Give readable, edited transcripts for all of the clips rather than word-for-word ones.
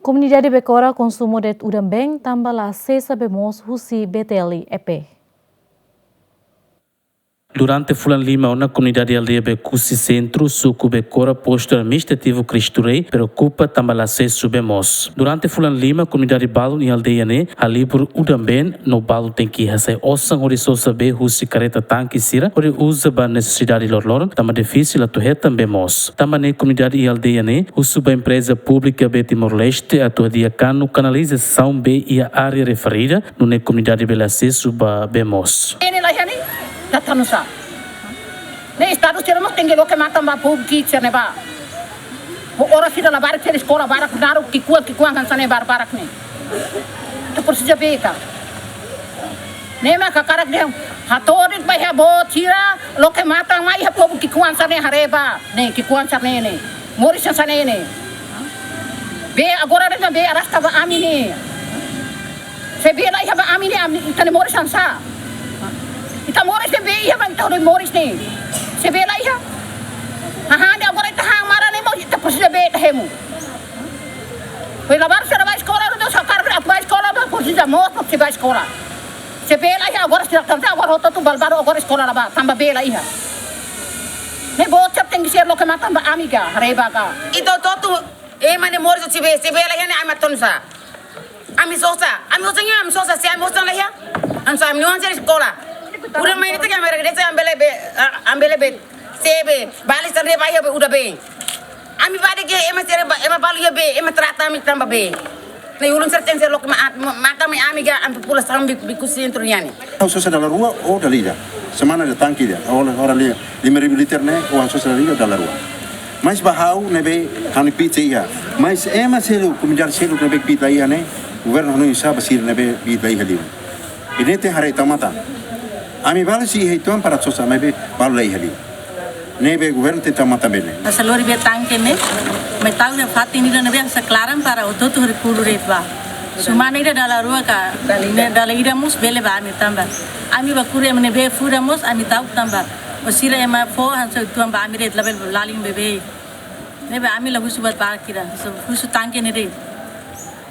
Comunidade Becora consumo de Udambeng tambah la sesa bemos husi BTL EP. Durante Fulan Lima, na comunidade aldeia Becusi Centro, suco Becora, posto administrativo Cristo Rei, preocupa também acesso bemos. Durante Fulan Lima, comunidade Balo e aldeia né, ali por Udambem, no Balo tem que receber ossang ori só saber husi careta tanque sira, ori usa ba necessidade lor, também difícil a torre também bemos. Também na comunidade e aldeia né, usa ba empresa pública B Timor-Leste, a tua dia cano canalização B e a área referida, no na comunidade bela acesso ba bemos. Tanusa. Ne estado tiramos tenho que matar uma povo que se neba. Ora sira la barak se escola barak naru que kuan kan sane barak ne. Tu precisa beca. Ne ma kakarak de hatorit ba bo tira lo que mata mai ha povo que kuan sane hareba. Ne que kuan sane ne. Moris sane ne. Be agora de be arasta ba amini. Se be lai ha ba amini tane moris sa. Ita moris de be ya bang tahu moris ni. Sebe lai ha. Ha dia agora ita hang mara ni mo ita precisa be tahemu. Foi lavar se vai escola no sakar vai escola ba precisa mo se vai escola. Sebe lai ha agora se tanta agora tu balbaro agora escola ba tamba be lai ha. Ne bo chap tengi ser lo que mata ba amiga reba ka. Ito tu mane moris sebe lai ha ni ai maton sa. Ami sosa se ami sosa lai ha. Ansa ami nuan ser escola. Udah main itu kamera gede saya ambele be sebe balik serne bayar be udah be ami bade ke ema balu ya be ema trata mi tamba be na ulun serten ser lok mata mi ami ga am pula sam bi kusin trunyani sosa dalla rua o da liga semana de tanki dia ora li militer ne o sosa da liga dalla rua mais bahau ne be kan pizza ia mais ema selu comunidade selu ne be pizza ia ne governo não sabe se ne be pizza ia ali ini te hari tamata Ami bala si heituan para sosa mebe balu lei hali. Nebe governo te tamata bene. Asalori be tangke ne, metal de fati ni na be seklaran para oto tu hari pulu retwa. Sumana ida dala rua ka, dala ida mus bele ba ami tamba. Ami bakure mene be fura mus ami tau tamba. Osira ema fo hanso tuan ba ami ret label laling bebe. Nebe ami la husu bat ba kira, husu tangke ne re.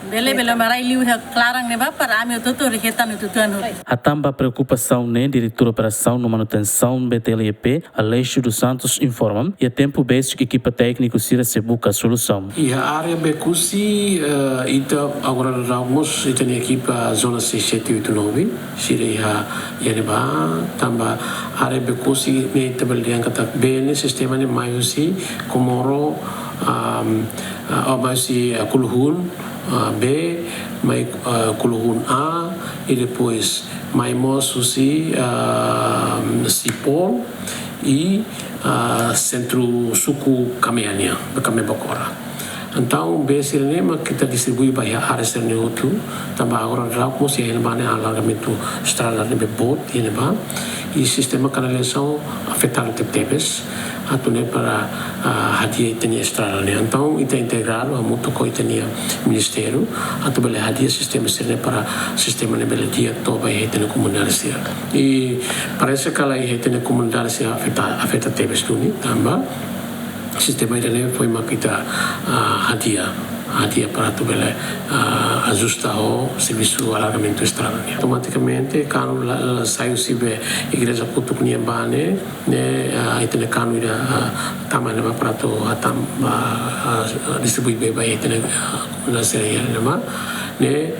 Bele marai liu ha clarang ne ba para ami oto reketan itu tuan hori. A preocupação né, diretor operação no manutenção BTLEP, Aleixo dos Santos informa e a tempo beste que equipa técnica sira se busca a solução. E a área Becusi ita agora ramos ita ni equipa zona 6789 sira ia yaneba tamba área Becusi ne tabel yang kata BN sistema ni maiusi Komoro maiusi Kuluhun B, mai Kuluhun A e depois mai Mosusi Sipol e Centro Suku Kameania, Kame Bacora. Então, base nema kita distribui para a área serne outro, também agora ramos e ainda né alargamento estrada de bot e ainda e sistema canalização afetado tepes atune para hadia tenia estrada né então ita integrado a muito coi tenia ministério atubele hadia sistema serne para sistema ne beledia toba e tenia comunidade e parece que ela e tenia comunidade afeta tepes tuni também sistema ini foi makita hadia para tu bele ajusta o serviço alargamento estrada automaticamente kanu saiu sibe igreja putu kuniambane ne itene kanu ida tamane para tu atam distribui beba itene na seria nama ne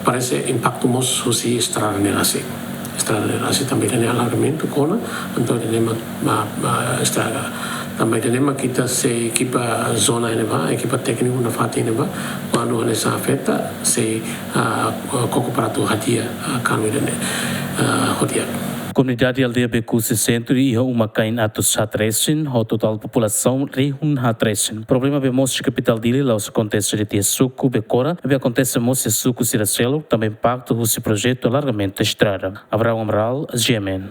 parece impacto mos husi estrada ne rasi também tem alargamento kona então nema estrada também temos kita se equipa zona ini ba, equipa técnico na fati ini ba, quando ane sa afeta se koko para tu hadia kanu ini hodia. Comunidade aldeia Becusi Centro e uma cain atos hatresin, o total população rehun hatresin. Problema bemos de capital dele lá os acontece de ter suco Becora, e acontece moça suco Siracelo, também pacto o projeto alargamento estrada. Abraão Amaral, Gemen.